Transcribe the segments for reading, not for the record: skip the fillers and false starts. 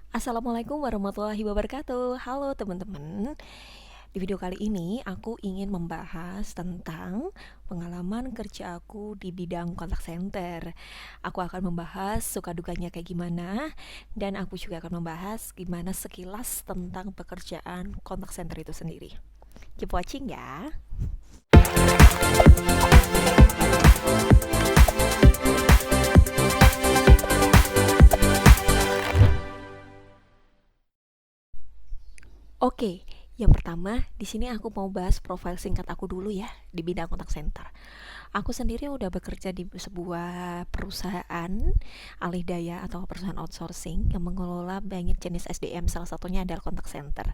Assalamualaikum warahmatullahi wabarakatuh. Halo teman-teman. Di video kali ini aku ingin membahas tentang pengalaman kerja aku di bidang kontak center. Aku akan membahas suka dukanya kayak gimana, dan aku juga akan membahas gimana sekilas tentang pekerjaan kontak center itu sendiri. Keep watching ya. Oke, yang pertama di sini aku mau bahas profil singkat aku dulu ya di bidang kontak center. Aku sendiri udah bekerja di sebuah perusahaan alih daya atau perusahaan outsourcing yang mengelola banyak jenis SDM, salah satunya adalah kontak center.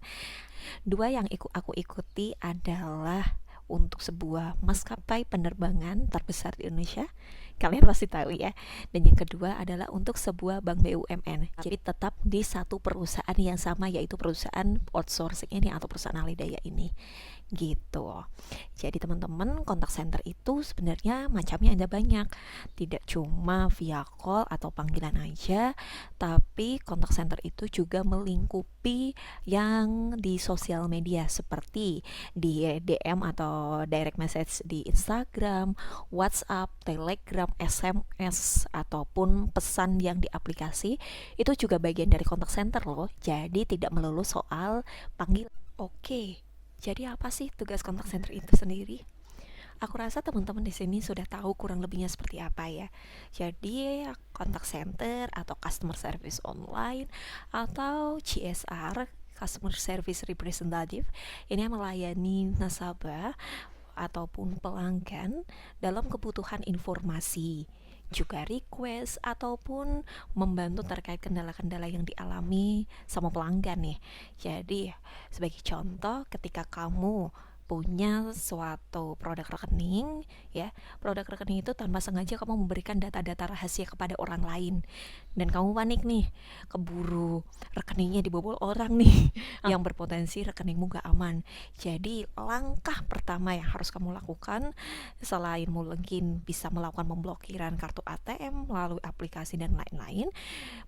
Dua yang aku ikuti adalah untuk sebuah maskapai penerbangan terbesar di Indonesia, kalian pasti tahu ya. Dan yang kedua adalah untuk sebuah bank BUMN. Jadi tetap di satu perusahaan yang sama, yaitu perusahaan outsourcing ini atau perusahaan alih daya ini gitu. Jadi teman-teman, kontak center itu sebenarnya macamnya ada banyak. Tidak cuma via call atau panggilan aja, tapi kontak center itu juga melingkupi yang di sosial media seperti di DM atau direct message di Instagram, WhatsApp, Telegram, SMS ataupun pesan yang di aplikasi. Itu juga bagian dari kontak center loh. Jadi tidak melulu soal panggilan. Oke. Jadi apa sih tugas kontak center itu sendiri? Aku rasa teman-teman di sini sudah tahu kurang lebihnya seperti apa ya. Jadi kontak center atau customer service online atau CSR, customer service representative, ini melayani nasabah ataupun pelanggan dalam kebutuhan informasi, juga request ataupun membantu terkait kendala-kendala yang dialami sama pelanggan nih. Jadi sebagai contoh, ketika kamu punya suatu produk rekening ya, produk rekening itu tanpa sengaja kamu memberikan data-data rahasia kepada orang lain, dan kamu panik nih, keburu rekeningnya dibobol orang nih yang berpotensi rekeningmu gak aman. Jadi langkah pertama yang harus kamu lakukan, selain mungkin bisa melakukan pemblokiran kartu ATM melalui aplikasi dan lain-lain,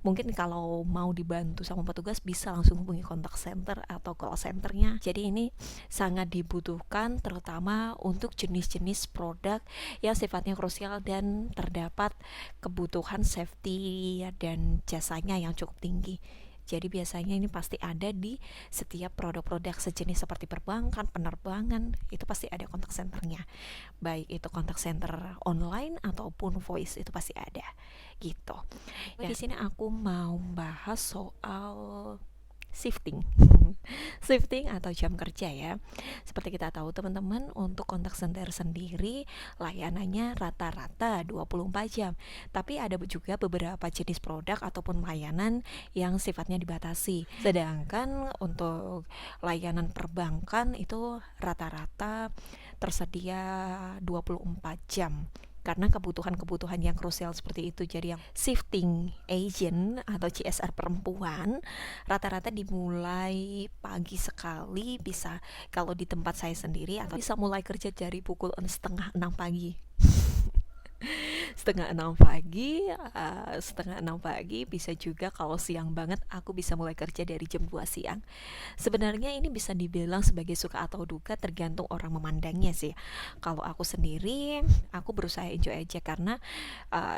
mungkin kalau mau dibantu sama petugas bisa langsung hubungi kontak center atau call centernya. Jadi ini sangat dibutuhkan terutama untuk jenis-jenis produk yang sifatnya krusial dan terdapat kebutuhan safety dan jasanya yang cukup tinggi. Jadi biasanya ini pasti ada di setiap produk-produk sejenis seperti perbankan, penerbangan, itu pasti ada kontak centernya. Baik itu kontak center online ataupun voice, itu pasti ada gitu. Di sini aku mau bahas soal shifting. Shifting atau jam kerja ya. Seperti kita tahu teman-teman, untuk kontak center sendiri layanannya rata-rata 24 jam. Tapi ada juga beberapa jenis produk ataupun layanan yang sifatnya dibatasi. Sedangkan untuk layanan perbankan itu rata-rata tersedia 24 jam karena kebutuhan-kebutuhan yang krusial seperti itu. Jadi yang shifting agent atau CSR perempuan rata-rata dimulai pagi sekali, bisa kalau di tempat saya sendiri atau bisa mulai kerja dari pukul setengah 6 pagi. Setengah enam pagi, bisa juga kalau siang banget aku bisa mulai kerja dari jam 2 siang. Sebenarnya ini bisa dibilang sebagai suka atau duka, tergantung orang memandangnya sih. Kalau aku sendiri, aku berusaha enjoy aja karena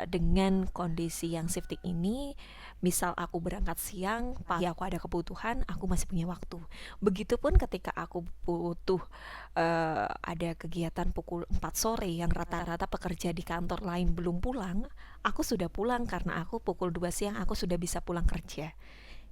dengan kondisi yang shifting ini, misal aku berangkat siang, pagi aku ada kebutuhan, aku masih punya waktu. Begitupun ketika aku butuh ada kegiatan pukul 4 sore yang rata-rata pekerja di kantor lain belum pulang, aku sudah pulang karena aku pukul 2 siang aku sudah bisa pulang kerja.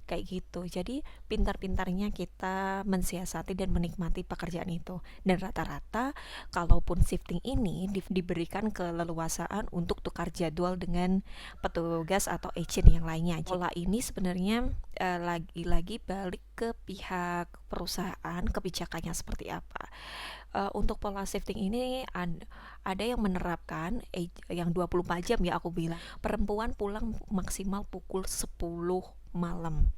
Kayak gitu. Jadi pintar-pintarnya kita mensiasati dan menikmati pekerjaan itu. Dan rata-rata kalaupun shifting ini diberikan keleluasaan untuk tukar jadwal dengan petugas atau agent yang lainnya. Pola ini sebenarnya lagi-lagi balik ke pihak perusahaan, kebijakannya seperti apa. Untuk pola shifting ini ada yang menerapkan yang 24 jam ya, aku bilang perempuan pulang maksimal pukul 10 malam.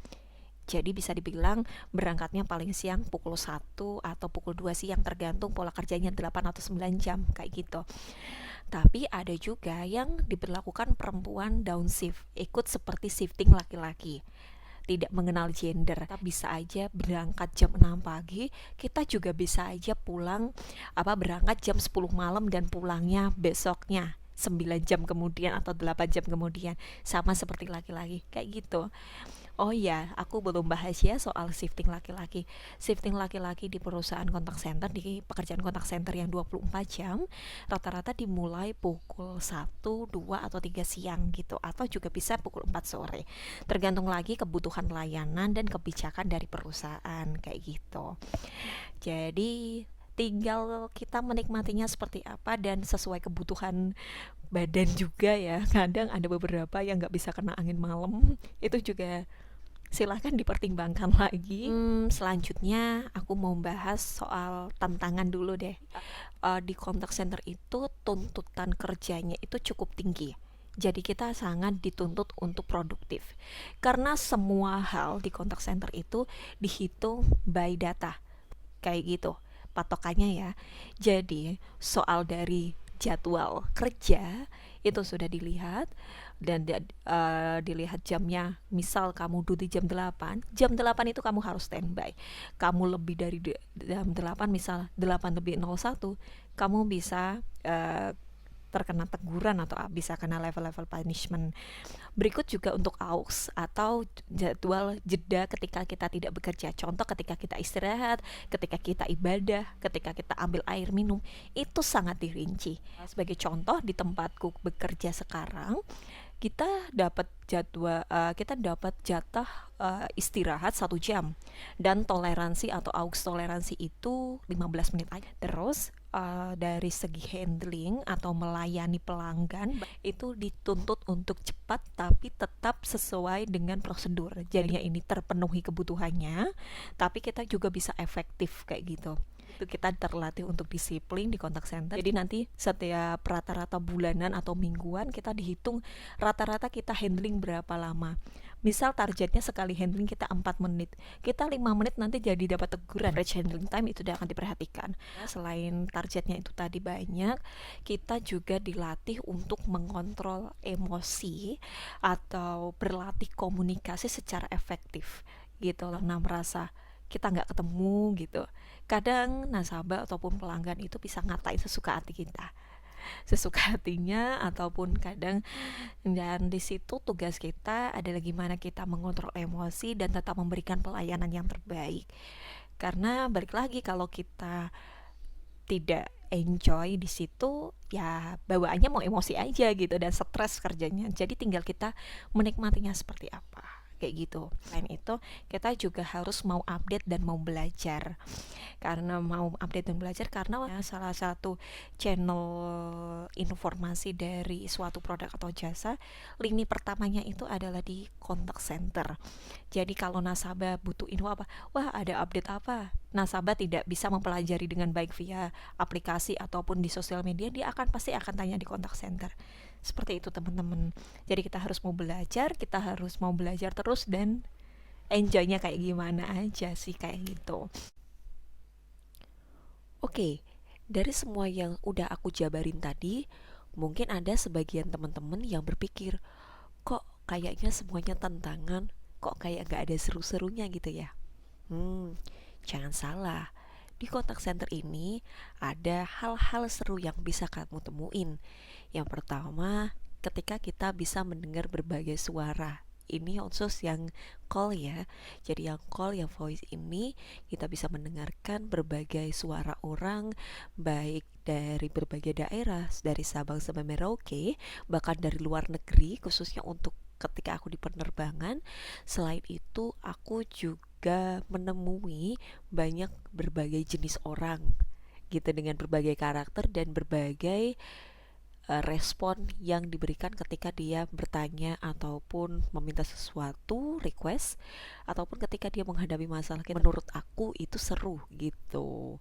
Jadi bisa dibilang berangkatnya paling siang pukul 1 atau pukul 2 siang, tergantung pola kerjanya 8 atau 9 jam kayak gitu. Tapi ada juga yang diberlakukan perempuan downshift, ikut seperti shifting laki-laki. tidak mengenal gender. Kita bisa aja berangkat jam 6 pagi, kita juga bisa aja pulang berangkat jam 10 malam dan pulangnya besoknya 9 jam kemudian atau 8 jam kemudian, sama seperti laki-laki kayak gitu. Oh iya, aku belum bahas ya soal shifting laki-laki. Shifting laki-laki di perusahaan kontak center, di pekerjaan kontak center yang 24 jam, rata-rata dimulai pukul 1, 2, atau 3 siang gitu. Atau juga bisa pukul 4 sore. Tergantung lagi kebutuhan layanan dan kebijakan dari perusahaan, kayak gitu. Jadi tinggal kita menikmatinya seperti apa dan sesuai kebutuhan badan juga ya. Kadang ada beberapa yang nggak bisa kena angin malam, itu juga silahkan dipertimbangkan lagi. Selanjutnya aku mau bahas soal tantangan dulu deh. Di contact center itu tuntutan kerjanya itu cukup tinggi. Jadi kita sangat dituntut untuk produktif. Karena semua hal di contact center itu dihitung by data. Kayak gitu patokannya ya. Jadi soal dari jadwal kerja itu sudah dilihat dan dilihat jamnya. Misal kamu duty jam 8 itu kamu harus standby. Kamu lebih dari jam 8, misal 8 lebih 01, kamu bisa terkena teguran atau bisa kena level-level punishment. Berikut juga untuk AUX atau jadwal jeda ketika kita tidak bekerja. Contoh ketika kita istirahat, ketika kita ibadah, ketika kita ambil air minum, itu sangat dirinci. Sebagai contoh, di tempatku bekerja sekarang, kita dapat jatah istirahat 1 jam, dan toleransi atau AUX toleransi itu 15 menit aja. Terus dari segi handling atau melayani pelanggan itu dituntut untuk cepat tapi tetap sesuai dengan prosedur. Jadinya ini terpenuhi kebutuhannya, tapi kita juga bisa efektif kayak gitu. Itu kita terlatih untuk disiplin di kontak center. Jadi nanti setiap rata-rata bulanan atau mingguan kita dihitung rata-rata kita handling berapa lama. Misal targetnya sekali handling kita 4 menit, kita 5 menit nanti jadi dapat teguran. Average handling time itu akan diperhatikan. Selain targetnya itu tadi banyak, kita juga dilatih untuk mengontrol emosi atau berlatih komunikasi secara efektif gitu loh. Nah, merasa kita nggak ketemu gitu, kadang nasabah ataupun pelanggan itu bisa ngatain sesuka hati kita, sesuka hatinya, ataupun kadang. Dan di situ tugas kita adalah gimana kita mengontrol emosi dan tetap memberikan pelayanan yang terbaik. Karena balik lagi, kalau kita tidak enjoy di situ ya bawaannya mau emosi aja gitu dan stres kerjanya. Jadi tinggal kita menikmatinya seperti apa kayak gitu. Selain itu kita juga harus mau update dan mau belajar. Karena mau update dan belajar karena salah satu channel informasi dari suatu produk atau jasa, lini pertamanya itu adalah di contact center. Jadi kalau nasabah butuh info apa, wah ada update apa, nasabah tidak bisa mempelajari dengan baik via aplikasi ataupun di sosial media, dia pasti akan tanya di contact center. Seperti itu teman-teman. Jadi kita harus mau belajar terus dan enjoynya kayak gimana aja sih kayak gitu. Oke, dari semua yang udah aku jabarin tadi, mungkin ada sebagian teman-teman yang berpikir, kok kayaknya semuanya tantangan, kok kayak gak ada seru-serunya gitu ya. Jangan salah, di contact center ini ada hal-hal seru yang bisa kamu temuin. Yang pertama, ketika kita bisa mendengar berbagai suara. Ini khusus yang call ya. Jadi yang call, yang voice ini kita bisa mendengarkan berbagai suara orang, baik dari berbagai daerah, dari Sabang sampai Merauke, bahkan dari luar negeri, khususnya untuk ketika aku di penerbangan. Selain itu, aku juga menemui banyak berbagai jenis orang gitu, dengan berbagai karakter dan berbagai respon yang diberikan ketika dia bertanya ataupun meminta sesuatu, request, ataupun ketika dia menghadapi masalah. Menurut aku itu seru gitu.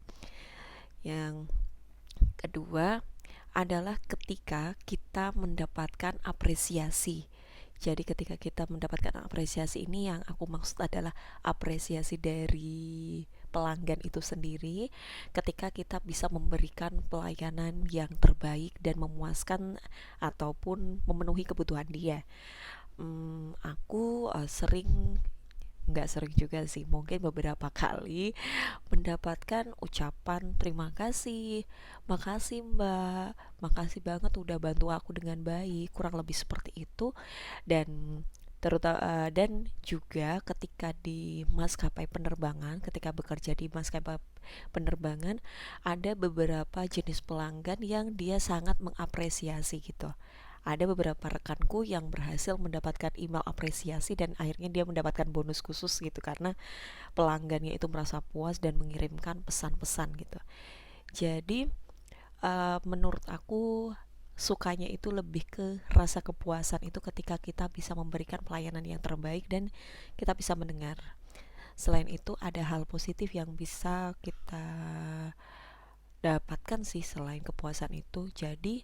Yang kedua adalah ketika kita mendapatkan apresiasi. Jadi ketika kita mendapatkan apresiasi ini, yang aku maksud adalah apresiasi dari pelanggan itu sendiri, ketika kita bisa memberikan pelayanan yang terbaik dan memuaskan ataupun memenuhi kebutuhan dia. Aku sering nggak sering juga sih, mungkin beberapa kali mendapatkan ucapan terima kasih, makasih mbak, makasih banget udah bantu aku dengan baik, kurang lebih seperti itu. Dan terutama dan juga ketika di maskapai penerbangan, ketika bekerja di maskapai penerbangan, ada beberapa jenis pelanggan yang dia sangat mengapresiasi gitu. Ada beberapa rekanku yang berhasil mendapatkan email apresiasi dan akhirnya dia mendapatkan bonus khusus gitu karena pelanggannya itu merasa puas dan mengirimkan pesan-pesan gitu. Jadi menurut aku sukanya itu lebih ke rasa kepuasan itu ketika kita bisa memberikan pelayanan yang terbaik dan kita bisa mendengar. Selain itu ada hal positif yang bisa kita dapatkan sih selain kepuasan itu. Jadi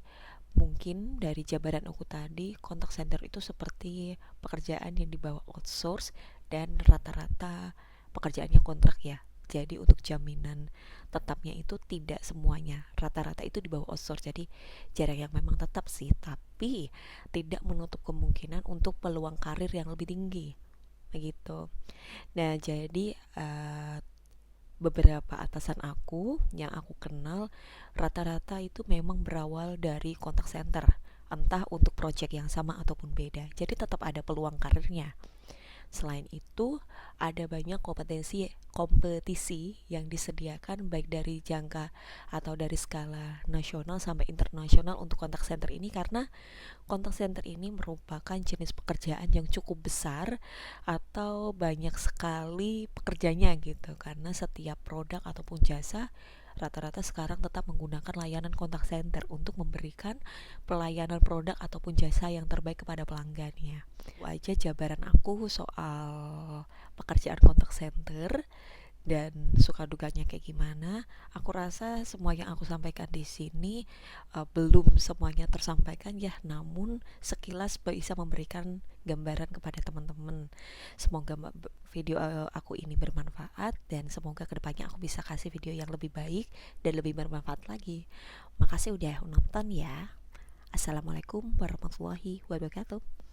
mungkin dari jabaran aku tadi, kontak center itu seperti pekerjaan yang dibawa outsource dan rata-rata pekerjaannya kontrak ya. Jadi untuk jaminan tetapnya itu tidak semuanya, rata-rata itu dibawa outsource. Jadi jarang yang memang tetap sih, tapi tidak menutup kemungkinan untuk peluang karir yang lebih tinggi begitu. Nah, jadi beberapa atasan aku yang aku kenal rata-rata itu memang berawal dari kontak center, entah untuk project yang sama ataupun beda. Jadi tetap ada peluang karirnya. Selain itu, ada banyak kompetisi yang disediakan baik dari jangka atau dari skala nasional sampai internasional untuk kontak center ini, karena kontak center ini merupakan jenis pekerjaan yang cukup besar atau banyak sekali pekerjanya gitu, karena setiap produk ataupun jasa rata-rata sekarang tetap menggunakan layanan kontak center untuk memberikan pelayanan produk ataupun jasa yang terbaik kepada pelanggannya. Itu aja jabaran aku soal pekerjaan kontak center dan suka duganya kayak gimana. Aku rasa semua yang aku sampaikan di sini belum semuanya tersampaikan ya, namun sekilas bisa memberikan gambaran kepada teman-teman. Semoga video aku ini bermanfaat dan semoga kedepannya aku bisa kasih video yang lebih baik dan lebih bermanfaat lagi. Makasih udah nonton ya. Assalamualaikum warahmatullahi wabarakatuh.